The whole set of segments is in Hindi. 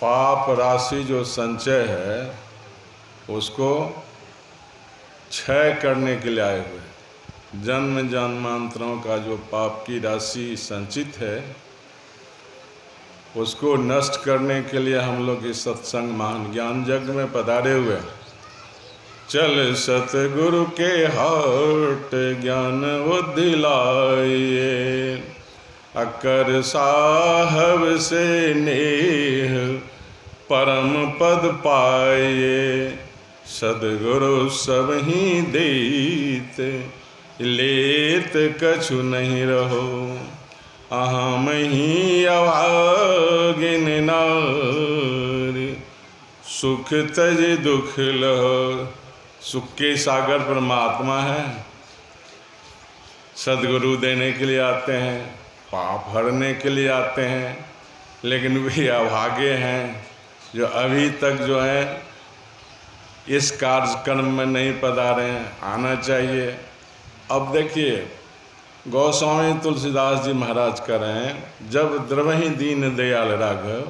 पाप राशि जो संचय है उसको क्षय करने के लिए आए हुए। जन्म जन्मांतरों का जो पाप की राशि संचित है उसको नष्ट करने के लिए हम लोग इस सत्संग महान ज्ञान यज्ञ में पधारे हुए हैं। चल सतगुरु के हाट ज्ञान वो दिलाइए, अकर साहब से नेह परम पद पाइए। सदगुरु सब ही देत लेत कछु नहीं रहो, अहम ही अभागिन नारी सुख तज दुख लहो। सुख के सागर परमात्मा है, सदगुरु देने के लिए आते हैं, पाप हरने के लिए आते हैं, लेकिन वे अभागे हैं जो अभी तक जो है इस कार्यक्रम में नहीं पधारे हैं। आना चाहिए। अब देखिए गोस्वामी तुलसीदास जी महाराज कह रहे हैं, जब द्रवहि दीन दयाल राघव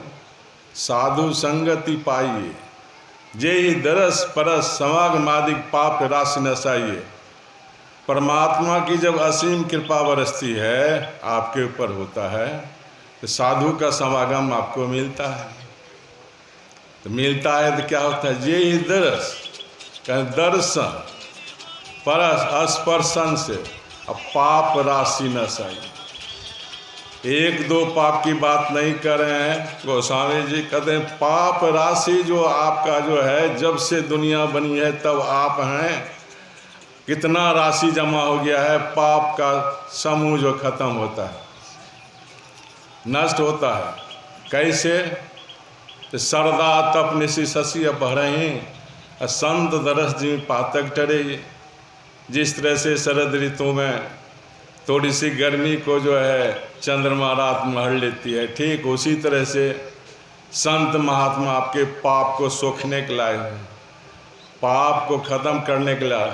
साधु संगति पाइए, जे ही दरस परस समागमादिक पाप राशि नसाइए। परमात्मा की जब असीम कृपा बरसती है आपके ऊपर होता है तो साधु का समागम आपको मिलता है। तो मिलता है तो क्या होता है? जे ही दरस दर्शन परस स्पर्शन से अब पाप राशि नसाई। एक दो पाप की बात नहीं कर रहे हैं। गोस्वामी जी कहते हैं पाप राशि जो आपका जो है जब से दुनिया बनी है तब आप हैं, कितना राशि जमा हो गया है। पाप का समूह जो खत्म होता है, नष्ट होता है। कैसे? तो सरदा तप निशि शशि अपहरहीं, संत दरस जी पातक टरे। जिस तरह से शरद ऋतु में थोड़ी सी गर्मी को जो है चंद्रमा रात महल लेती है, ठीक उसी तरह से संत महात्मा आपके पाप को सोखने के लाए हैं, पाप को ख़त्म करने के लिए।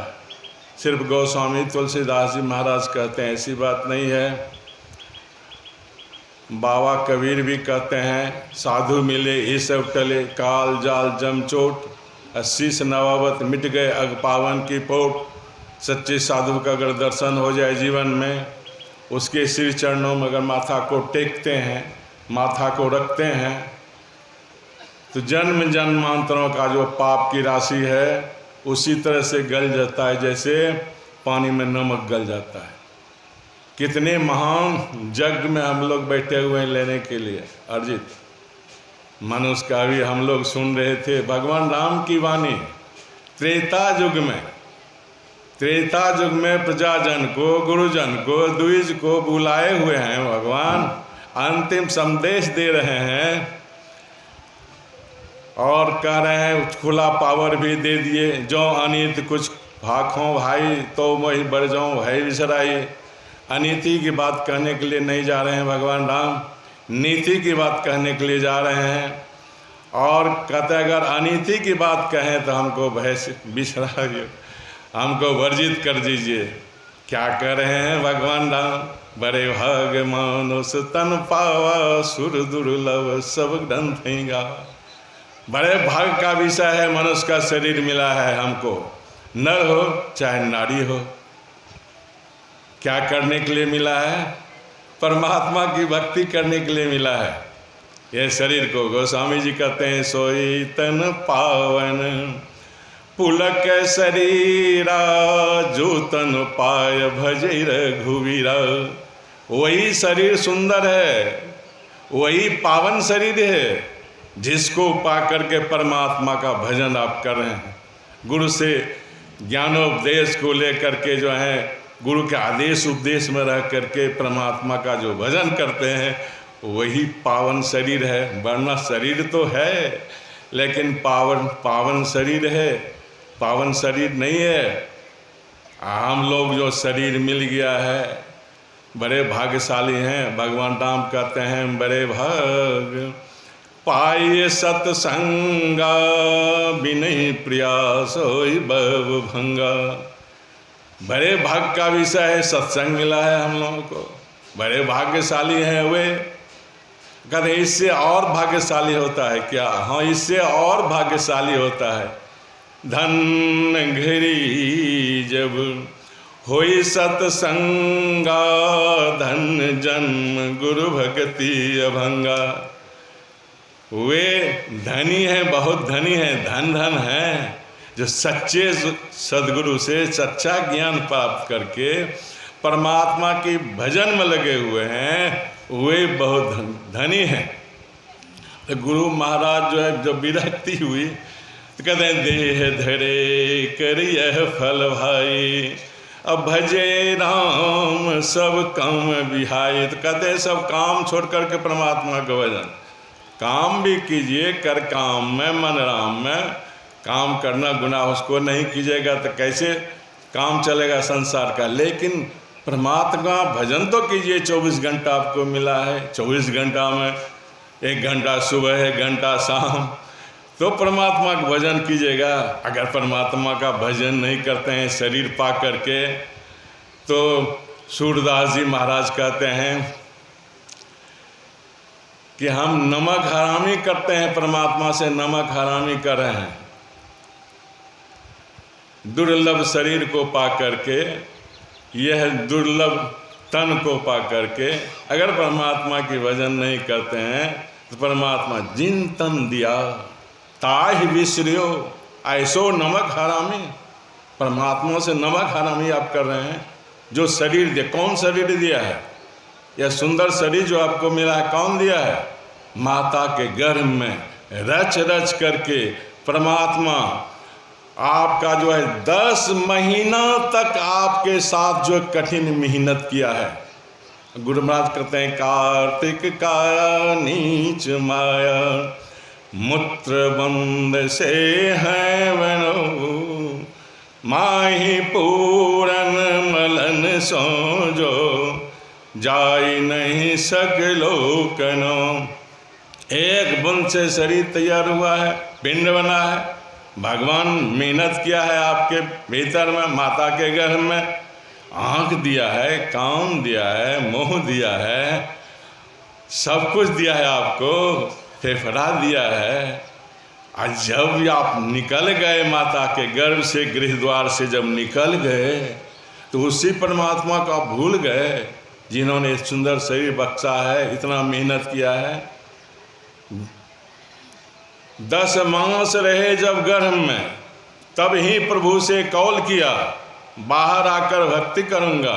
सिर्फ गोस्वामी तुलसीदास जी महाराज कहते हैं ऐसी बात नहीं है। बाबा कबीर भी कहते हैं साधु मिले ये सब टले, काल जाल जम चोट, 80 नवावत मिट गए अग पावन की पोट। सच्चे साधु का अगर दर्शन हो जाए जीवन में, उसके श्री चरणों में अगर माथा को टेकते हैं, माथा को रखते हैं, तो जन्म जन्मांतरों का जो पाप की राशि है उसी तरह से गल जाता है जैसे पानी में नमक गल जाता है। कितने महान जग में हम लोग बैठे हुए हैं लेने के लिए। अर्जित मनुष्य का भी हम लोग सुन रहे थे भगवान राम की वाणी। त्रेता युग में प्रजाजन को गुरुजन को द्विज को बुलाए हुए हैं भगवान, अंतिम संदेश दे रहे हैं और कह रहे हैं खुला पावर भी दे दिए, जो अनित कुछ भाखों भाई तो वही बढ़ जाऊँ भाई विसराई। अनीति की बात कहने के लिए नहीं जा रहे हैं भगवान राम, नीति की बात कहने के लिए जा रहे हैं। और कहते अगर अनीति की बात कहें तो हमको भय बिसराइए, हमको वर्जित कर दीजिए। क्या कर रहे हैं भगवान राम? बड़े भाग मानुष तन पावा, सुर दुर्लभ सब ग्रंथ ही गावा। बड़े भाग का विषय है, मनुष्य का शरीर मिला है हमको, नर हो चाहे नारी हो। क्या करने के लिए मिला है? परमात्मा की भक्ति करने के लिए मिला है ये शरीर को। गोस्वामी जी कहते हैं सोई तन पावन पुलक शरीरा, जो तन पाय भजै रघुवीरा। वही शरीर सुंदर है, वही पावन शरीर है जिसको पा करके परमात्मा का भजन आप कर रहे हैं। गुरु से ज्ञानोपदेश को लेकर के जो है गुरु के आदेश उपदेश में रह करके परमात्मा का जो भजन करते हैं वही पावन शरीर है। वरना शरीर तो है लेकिन पावन शरीर है, पावन शरीर नहीं है। हम लोग जो शरीर मिल गया है बड़े भाग्यशाली हैं। भगवान राम कहते हैं बड़े भाग पाइए सत्संगा, बिनहि प्रयास होई भव भंगा। बड़े भाग का विषय है, सत्संग मिला है हम लोगों को, बड़े भाग्यशाली हैं वे। कहते इससे और भाग्यशाली होता है क्या? हाँ, इससे और भाग्यशाली होता है। धन घड़ी जब होई सत्संगा, धन जन्म गुरु भक्ति अभंगा। वे धनी हैं, बहुत धनी हैं, धन धन हैं जो सच्चे सदगुरु से सच्चा ज्ञान प्राप्त करके परमात्मा की भजन में लगे हुए हैं, वे बहुत धनी हैं। तो गुरु महाराज जो है, जब विरक्ति हुई तो कहते हैं देह धरे करिय फल भाई, अब भजे राम सब काम बिहाई। तो कहते हैं सब काम छोड़ करके परमात्मा का भजन, काम भी कीजिए, कर काम में मन राम में। काम करना गुनाह, उसको नहीं कीजिएगा तो कैसे काम चलेगा संसार का। लेकिन परमात्मा भजन तो कीजिए, 24 घंटा आपको मिला है, 24 घंटा में 1 घंटा सुबह, 1 घंटा शाम, तो परमात्मा का भजन कीजिएगा। अगर परमात्मा का भजन नहीं करते हैं शरीर पा करके, तो सूरदास जी महाराज कहते हैं कि हम नमक हरामी करते हैं, परमात्मा से नमक हरामी कर रहे हैं। दुर्लभ शरीर को पा करके, यह दुर्लभ तन को पा करके अगर परमात्मा की भजन नहीं करते हैं तो परमात्मा जिन तन दिया ताहि विसरियो, ऐसो नमक हरामी। परमात्मा से नमक हरामी आप कर रहे हैं। जो शरीर दिया, कौन शरीर दिया है? यह सुंदर शरीर जो आपको मिला है, कौन दिया है? माता के गर्भ में रच रच करके परमात्मा आपका जो है 10 महीना तक आपके साथ जो कठिन मेहनत किया है। गुरु महाराज कहते हैं कार्तिक का नीच माया, मूत्र बंद से है वनो, माही पूरन मलन सो जो, जाई नहीं सकलो कनो। एक बूंद से शरीर तैयार हुआ है, पिंड बना है, भगवान मेहनत किया है आपके भीतर में, माता के गर्भ में। आँख दिया है, कान दिया है, मुँह दिया है, सब कुछ दिया है आपको, फेफड़ा दिया है। और जब आप निकल गए माता के गर्भ से, गृह द्वार से जब निकल गए, तो उसी परमात्मा को आप भूल गए जिन्होंने सुंदर शरीर बख्शा है, इतना मेहनत किया है। 10 मास रहे जब गर्भ में, तब ही प्रभु से कौल किया बाहर आकर भक्ति करूँगा,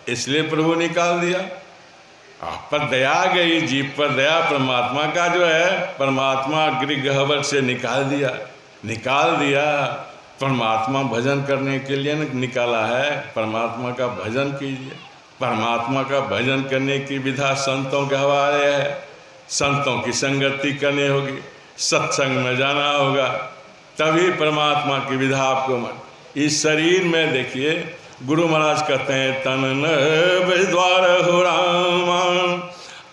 इसलिए प्रभु निकाल दिया। आप पर दया गई, जीव पर दया परमात्मा का जो है, परमात्मा गृह से निकाल दिया। परमात्मा भजन करने के लिए निकाला है। परमात्मा का भजन कीजिए। परमात्मा का भजन करने की विधा संतों के हवाले है। संतों की संगति करनी होगी, सत्संग में जाना होगा, तभी परमात्मा की विधा आपको इस शरीर में। देखिए गुरु महाराज कहते हैं तन नभ द्वार हो रामा,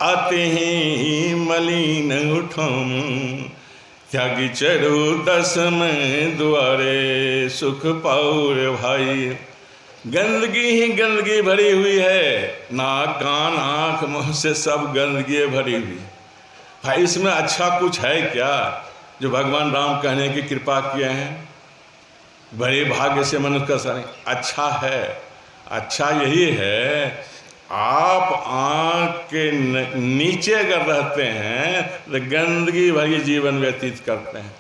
अति ही मलिन उठम, त्यागी चरु 10 में द्वारे, सुख पाउर भाई। गंदगी ही गंदगी भरी हुई है, नाक कान आँख मुँह से सब गंदगी भरी हुई। भाई इसमें अच्छा कुछ है क्या जो भगवान राम कहने की कृपा किए हैं? बड़े भाग्य से मनुष्य का सारे अच्छा है। अच्छा यही है, आप आँख के नीचे अगर रहते हैं तो गंदगी भरी जीवन व्यतीत करते हैं।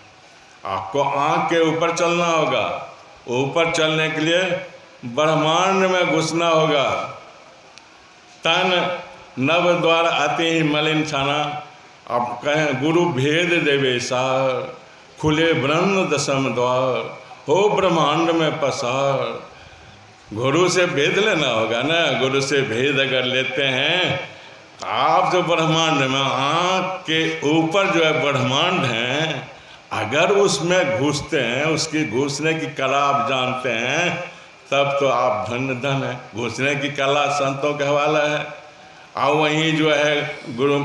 आपको आँख के ऊपर चलना होगा। ऊपर चलने के लिए ब्रह्मांड में घुसना होगा। तन नव द्वार अति ही मलिन छाना। आप कहें गुरु भेद देवे सार, खुले ब्रह्म 10 द्वार, हो ब्रह्मांड में पसार। गुरु से भेद लेना होगा ना। गुरु से भेद अगर लेते हैं, आप जो ब्रह्मांड में, आँख के ऊपर जो है ब्रह्मांड हैं, अगर उसमें घुसते हैं, उसकी घुसने की कला आप जानते हैं, तब तो आप धन धन है। घुसने की कला संतों के हवाला है। और वहीं जो है गुरु,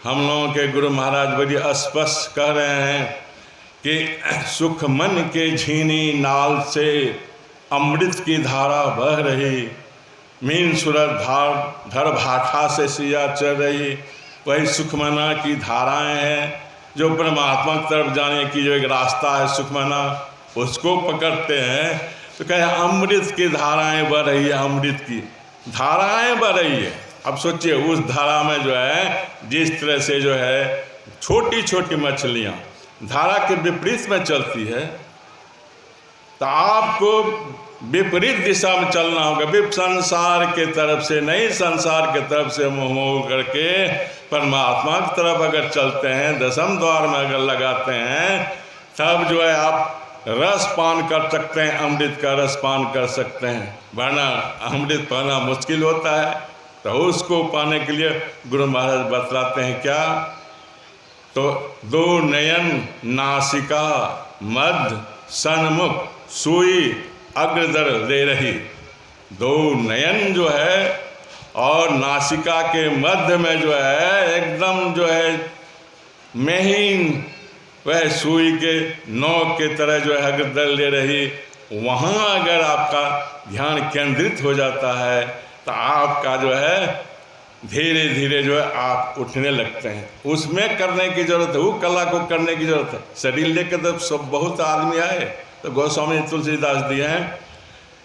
हम लोगों के गुरु महाराज बड़ी स्पष्ट कह रहे हैं कि सुख मन के झीनी नाल से अमृत की धारा बह रही, मीन सूरत धार धर भाठा से सिया चल रही। वही सुखमना की धाराएं हैं, जो परमात्मा की तरफ जाने की जो एक रास्ता है सुखमना, उसको पकड़ते हैं तो कहे अमृत की धाराएं बह रही है, अमृत की धाराएं बह रही है। अब सोचिए उस धारा में जो है जिस तरह से जो है छोटी छोटी मछलियाँ धारा के विपरीत में चलती है, तो आपको विपरीत दिशा में चलना होगा। संसार के तरफ से नहीं, संसार के तरफ से मोह करके परमात्मा की तरफ अगर चलते हैं, दशम द्वार में अगर लगाते हैं, तब जो है आप रस पान कर सकते हैं, अमृत का रस पान कर सकते हैं। वरना अमृत पाना मुश्किल होता है। तो उसको पाने के लिए गुरु महाराज बतलाते हैं क्या, तो दो नयन नासिका मध्य सन्मुख सुई अग्रदर दे रही। दो नयन जो है और नासिका के मध्य में जो है एकदम जो है महीन वह सुई के नोक के तरह जो है अग्रदर ले रही। वहाँ अगर आपका ध्यान केंद्रित हो जाता है तो आपका जो है धीरे धीरे जो है आप उठने लगते हैं। उसमें करने की ज़रूरत है, वो कला को करने की ज़रूरत है। शरीर लेकर तो सब बहुत आदमी आए, तो गोस्वामी तुलसीदास दिए हैं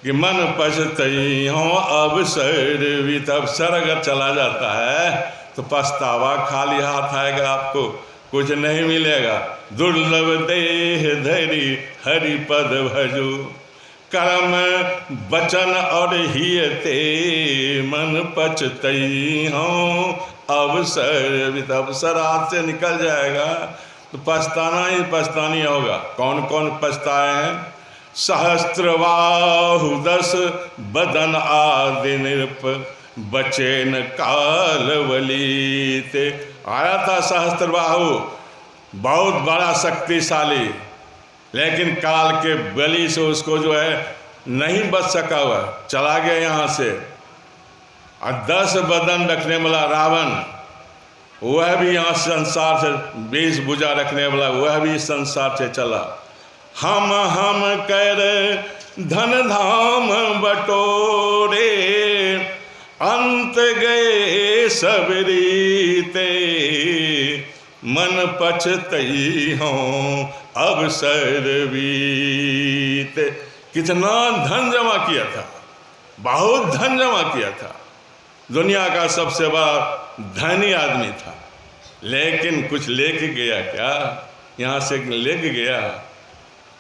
कि मन पछतई हों अवसर वित। अवसर अगर चला जाता है तो पछतावा, खाली हाथ आएगा, आपको कुछ नहीं मिलेगा। दुर्लभ देह धरी हरि पद भजो, कर्म वचन और हियते मन पछतई हों अवसर वित। अवसर हाथ से निकल जाएगा तो पछताना ही पछतानी होगा। कौन कौन पछताए हैं? सहस्त्रबाहु दस बदन आदि नृप, बचे न कालवली ते। आया था सहस्त्रबाहु, बहुत बड़ा शक्तिशाली, लेकिन काल के बलि से उसको जो है नहीं बच सका हुआ, चला गया यहाँ से। और 10 बदन रखने वाला रावण, वह भी यहाँ संसार से 20 भुजा रखने वाला, वह भी संसार से चला। हम कर धन धाम बटोरे, अंत गए सब रीते, मन पछतई हों अवसर बीते। कितना धन जमा किया था, बहुत धन जमा किया था, दुनिया का सबसे बड़ा धनी आदमी था, लेकिन कुछ लेके गया क्या? यहाँ से लेके गया?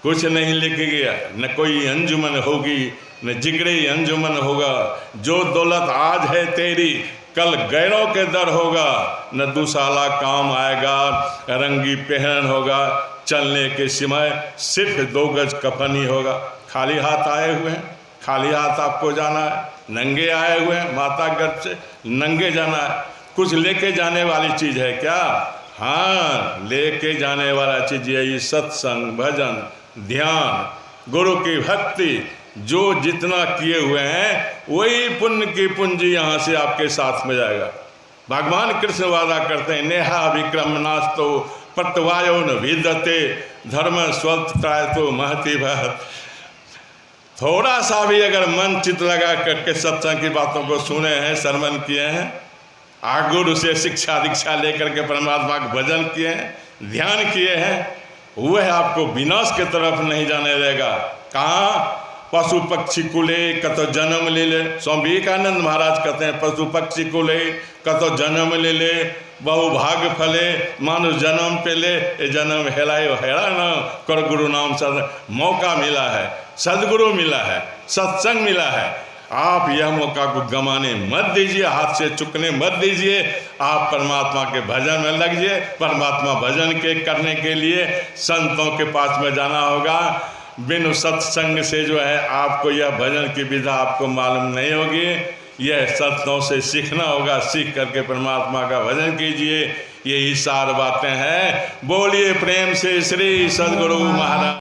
कुछ नहीं लेके गया। न कोई अंजुमन होगी, न जिगरी अंजुमन होगा। जो दौलत आज है तेरी, कल गैरों के दर होगा। न दुसाला काम आएगा, रंगी पहन होगा, चलने के समय सिर्फ 2 गज कफन ही होगा। खाली हाथ आए हुए हैं, खाली हाथ आपको जाना है। नंगे आए हुए हैं, माता गर्भ से नंगे जाना है। कुछ लेके जाने वाली चीज़ है क्या? हाँ, लेके जाने वाला चीज़ यही सत्संग, भजन, ध्यान, गुरु की भक्ति। जो जितना किए हुए हैं वही पुण्य की पूंजी यहाँ से आपके साथ में जाएगा। भगवान कृष्ण वादा करते हैं, नेहा विक्रम नास्तो प्रतवायो न विदते, धर्म स्वल्पताय तो महति भत। थोड़ा सा भी अगर मन चित लगा करके सत्संग की बातों को सुने हैं, श्रवण किए हैं, गुरु से शिक्षा दीक्षा लेकर के परमात्मा का भजन किए हैं, ध्यान किए हैं, वह आपको विनाश के तरफ नहीं जाने देगा। कहाँ? पशु पक्षी कुले कतो जन्म ले ले। स्वामी विवेकानंद महाराज कहते हैं, पशु पक्षी कुले कतो जन्म ले ले, बहु भाग फले मानुष जन्म पे ले। ये जन्म हेलायो हेला न कर, गुरु नाम सद मौका मिला है, सदगुरु मिला है, सत्संग मिला है। आप यह मौका को गंवाने मत दीजिए, हाथ से चुकने मत दीजिए। आप परमात्मा के भजन में लगिए। परमात्मा भजन के करने के लिए संतों के पास में जाना होगा। बिनु सत्संग से जो है आपको यह भजन की विधा आपको मालूम नहीं होगी। यह संतों से सीखना होगा, सीख करके परमात्मा का भजन कीजिए। यही सार बातें हैं। बोलिए प्रेम से श्री सद्गुरु महाराज।